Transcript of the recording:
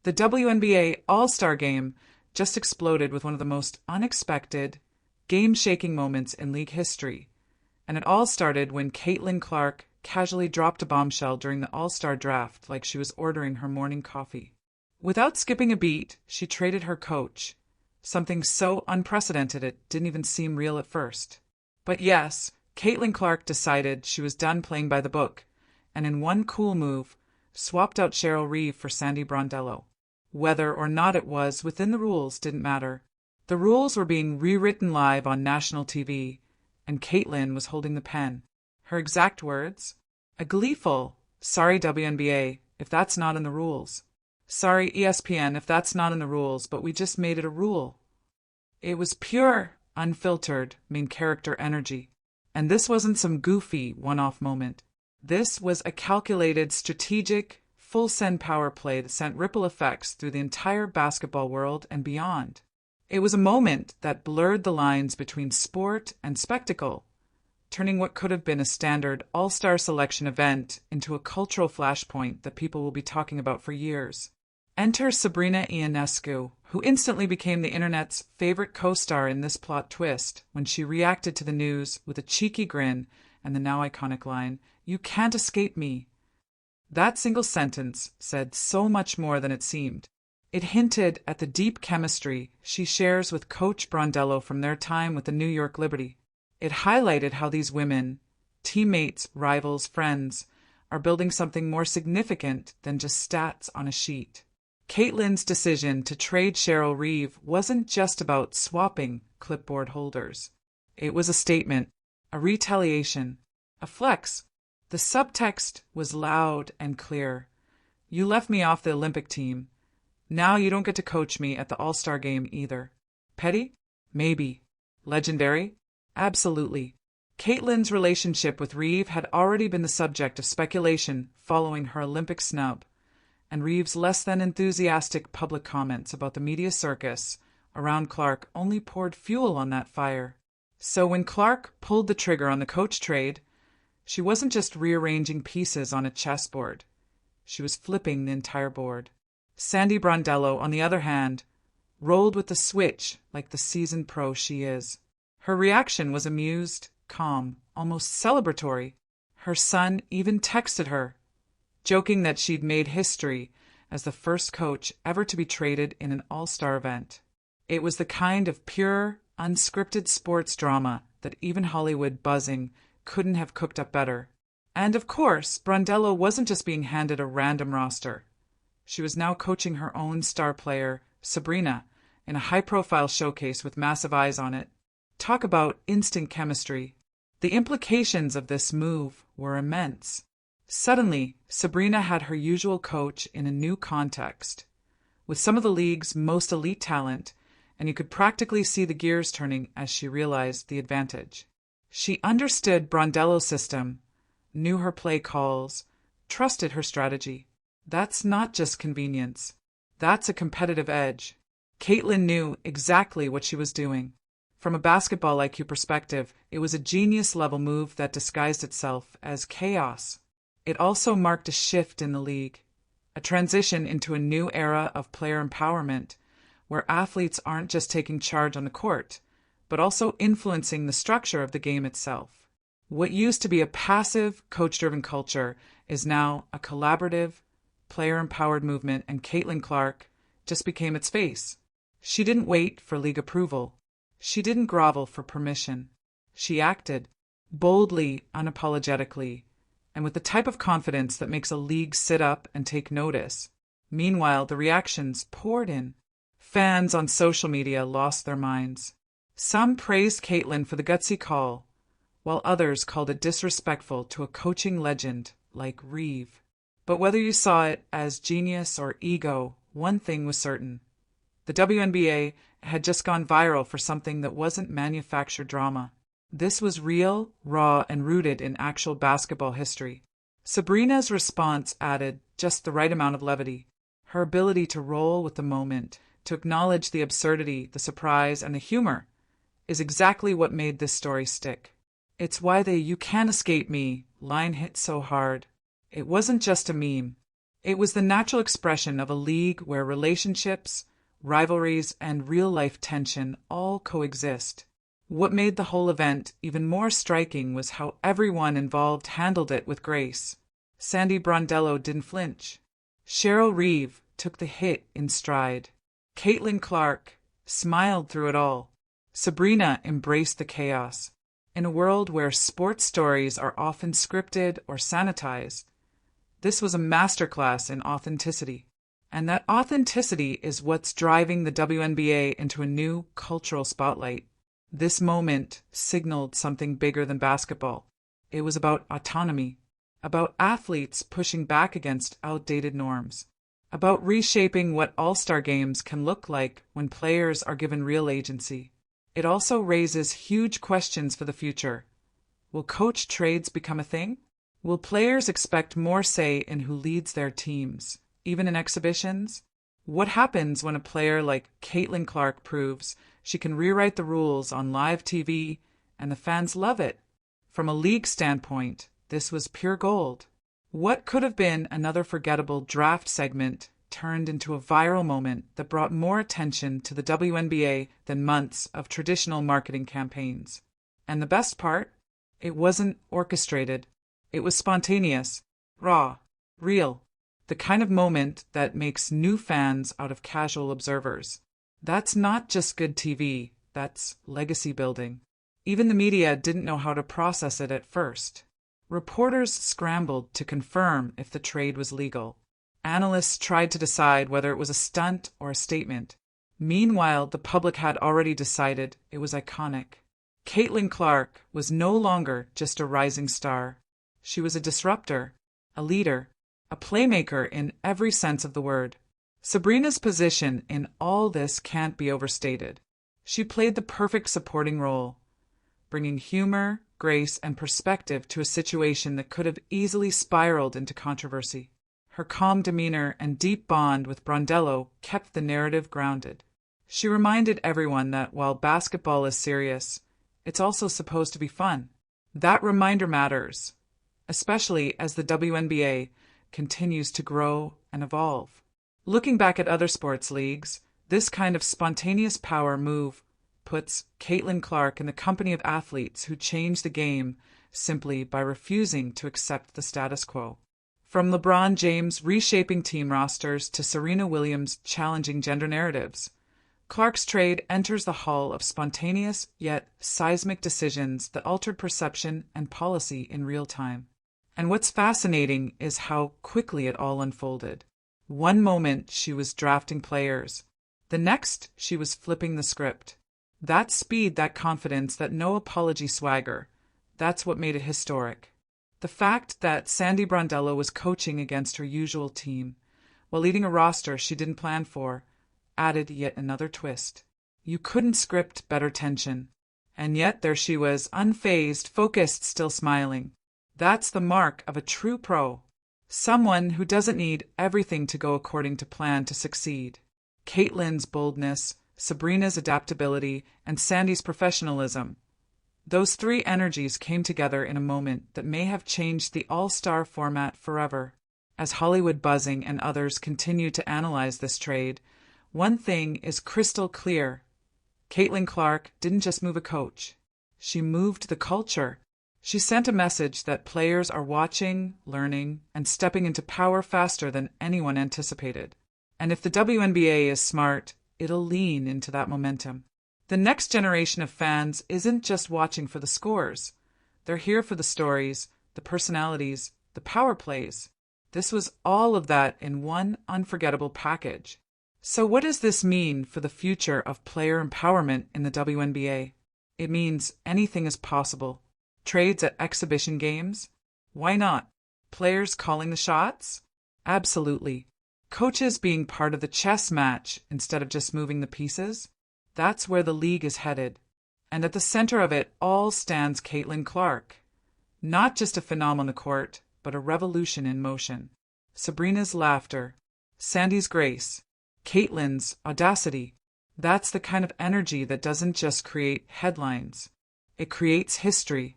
The WNBA All-Star Game just exploded with one of the most unexpected, game-shaking moments in league history. And it all started when CaitlinClark casually dropped a bombshell during the All-Star draft like she was ordering her morning coffee. Without skipping a beat, she traded her coach, something so unprecedented it didn't even seem real at first. But yes, CaitlinClark decided she was done playing by the book, and in one cool move, swapped out Cheryl Reeve for Sandy Brondello. Whether or not it was within the rules didn't matter. The rules were being rewritten live on national TV, and Caitlin was holding the pen. Her exact words? A gleeful, "Sorry WNBA, if that's not in the rules. Sorry ESPN if that's not in the rules, but we just made it a rule." It was pure, unfiltered, main character energy. And this wasn't some goofy, one-off moment. This was a calculated, strategic, full-send power play that sent ripple effects through the entire basketball world and beyond. It was a moment that blurred the lines between sport and spectacle, turning what could have been a standard all-star selection event into a cultural flashpoint that people will be talking about for years. Enter Sabrina Ionescu, who instantly became the internet's favorite co-star in this plot twist when she reacted to the news with a cheeky grin and the now iconic line, "You can't escape me." That single sentence said so much more than it seemed. It hinted at the deep chemistry she shares with Coach Brondello from their time with the New York Liberty. It highlighted how these women, teammates, rivals, friends, are building something more significant than just stats on a sheet. Caitlin's decision to trade Cheryl Reeve wasn't just about swapping clipboard holders. It was a statement, a retaliation, a flex. The subtext was loud and clear. You left me off the Olympic team. Now you don't get to coach me at the All-Star Game either. Petty? Maybe. Legendary? Absolutely. Caitlin's relationship with Reeve had already been the subject of speculation following her Olympic snub, and Reeves' less than enthusiastic public comments about the media circus around Clark only poured fuel on that fire. So when Clark pulled the trigger on the coach trade, she wasn't just rearranging pieces on a chessboard. She was flipping the entire board. Sandy Brondello, on the other hand, rolled with the switch like the seasoned pro she is. Her reaction was amused, calm, almost celebratory. Her son even texted her, joking that she'd made history as the first coach ever to be traded in an all-star event. It was the kind of pure, unscripted sports drama that even Hollywood buzzing couldn't have cooked up better. And of course, Brondello wasn't just being handed a random roster. She was now coaching her own star player, Sabrina, in a high-profile showcase with massive eyes on it. Talk about instant chemistry. The implications of this move were immense. Suddenly, Sabrina had her usual coach in a new context, with some of the league's most elite talent, and you could practically see the gears turning as she realized the advantage. She understood Brondello's system, knew her play calls, trusted her strategy. That's not just convenience. That's a competitive edge. Caitlin knew exactly what she was doing. From a basketball IQ perspective, it was a genius-level move that disguised itself as chaos. It also marked a shift in the league, a transition into a new era of player empowerment, where athletes aren't just taking charge on the court, but also influencing the structure of the game itself. What used to be a passive, coach-driven culture is now a collaborative, player-empowered movement, and CaitlinClark just became its face. She didn't wait for league approval. She didn't grovel for permission. She acted, boldly, unapologetically, and with the type of confidence that makes a league sit up and take notice. Meanwhile, the reactions poured in. Fans on social media lost their minds. Some praised Caitlin for the gutsy call, while others called it disrespectful to a coaching legend like Reeve. But whether you saw it as genius or ego, one thing was certain. The WNBA had just gone viral for something that wasn't manufactured drama. This was real, raw, and rooted in actual basketball history. Sabrina's response added just the right amount of levity. Her ability to roll with the moment, to acknowledge the absurdity, the surprise, and the humor is exactly what made this story stick. It's why the "you can't escape me" line hit so hard. It wasn't just a meme. It was the natural expression of a league where relationships, rivalries, and real-life tension all coexist. What made the whole event even more striking was how everyone involved handled it with grace. Sandy Brondello didn't flinch. Cheryl Reeve took the hit in stride. CaitlinClark smiled through it all. Sabrina embraced the chaos. In a world where sports stories are often scripted or sanitized, this was a masterclass in authenticity. And that authenticity is what's driving the WNBA into a new cultural spotlight. This moment signaled something bigger than basketball. It was about autonomy, about athletes pushing back against outdated norms, about reshaping what All-Star Games can look like when players are given real agency. It also raises huge questions for the future. Will coach trades become a thing? Will players expect more say in who leads their teams, even in exhibitions? What happens when a player like CaitlinClark proves she can rewrite the rules on live TV and the fans love it? From a league standpoint, this was pure gold. What could have been another forgettable draft segment turned into a viral moment that brought more attention to the WNBA than months of traditional marketing campaigns. And the best part? It wasn't orchestrated. It was spontaneous, raw, real. The kind of moment that makes new fans out of casual observers. That's not just good TV, that's legacy building. Even the media didn't know how to process it at first. Reporters scrambled to confirm if the trade was legal. Analysts tried to decide whether it was a stunt or a statement. Meanwhile, the public had already decided it was iconic. CaitlinClark was no longer just a rising star. She was a disruptor, a leader, a playmaker in every sense of the word. Sabrina's position in all this can't be overstated. She played the perfect supporting role, bringing humor, grace, and perspective to a situation that could have easily spiraled into controversy. Her calm demeanor and deep bond with Brondello kept the narrative grounded. She reminded everyone that while basketball is serious, it's also supposed to be fun. That reminder matters, especially as the WNBA continues to grow and evolve. Looking back at other sports leagues, this kind of spontaneous power move puts CaitlinClark in the company of athletes who change the game simply by refusing to accept the status quo. From LeBron James reshaping team rosters to Serena Williams challenging gender narratives, Clark's trade enters the hall of spontaneous yet seismic decisions that altered perception and policy in real time. And what's fascinating is how quickly it all unfolded. One moment she was drafting players. The next, she was flipping the script. That speed, that confidence, that no apology swagger, that's what made it historic. The fact that Sandy Brondello was coaching against her usual team, while leading a roster she didn't plan for, added yet another twist. You couldn't script better tension. And yet there she was, unfazed, focused, still smiling. That's the mark of a true pro. Someone who doesn't need everything to go according to plan to succeed. Caitlin's boldness, Sabrina's adaptability, and Sandy's professionalism. Those three energies came together in a moment that may have changed the all-star format forever. As Hollywood Buzzing and others continue to analyze this trade, one thing is crystal clear. CaitlinClark didn't just move a coach. She moved the culture. She sent a message that players are watching, learning, and stepping into power faster than anyone anticipated. And if the WNBA is smart, it'll lean into that momentum. The next generation of fans isn't just watching for the scores. They're here for the stories, the personalities, the power plays. This was all of that in one unforgettable package. So what does this mean for the future of player empowerment in the WNBA? It means anything is possible. Trades at exhibition games? Why not? Players calling the shots? Absolutely. Coaches being part of the chess match instead of just moving the pieces? That's where the league is headed. And at the center of it all stands CaitlinClark. Not just a phenom on the court, but a revolution in motion. Sabrina's laughter, Sandy's grace, Caitlin's audacity. That's the kind of energy that doesn't just create headlines. It creates history.